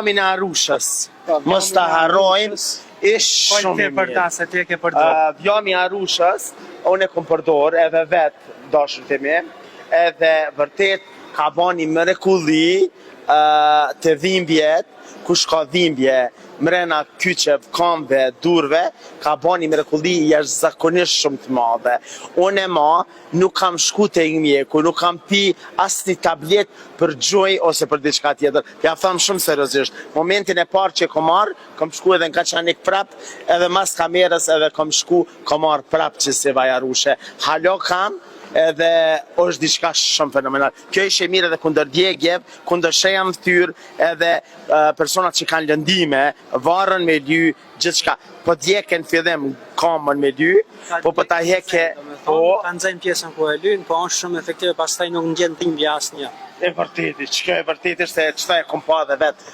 Vjamin e Arushës, mos ta harrojmë, ish shumë i mirë. Vjami i Arushës, unë e kom përdor edhe vetë dashur të mi, edhe vërtet ka ba një mrekulli të dhimbjet, kush ka dhimbje mrena kyçev, kamve, durve, ka ba një mrekulli jashtëzakonisht shumë të madhe. Unë nuk kam shku te mjeku, nuk kam pi asnjë tablet për gjoj ose për diçka tjetër. Ja them shumë seriozisht. Momentin e parë që kom marr, kam shku edhe në Kaçanik prap, edhe mas kamerës edhe kam shku, kam marr prap që se vajarushe. Halo kam, edhe është diçka shumë fenomenal. Kjo ishe mirë edhe kundër djegjev, kundër shejam fytyr, edhe personat që kanë lëndime, varën me dy, gjithçka. Po djeken fillim kamën me dy, po ta heke, ta nxajnë pjesën ku e lyn, po është shumë efektive, pastaj nuk ngjen dhimbje asnjë. E vërtetë, çka e vërtetë është se çfarë e kom pa edhe vetë.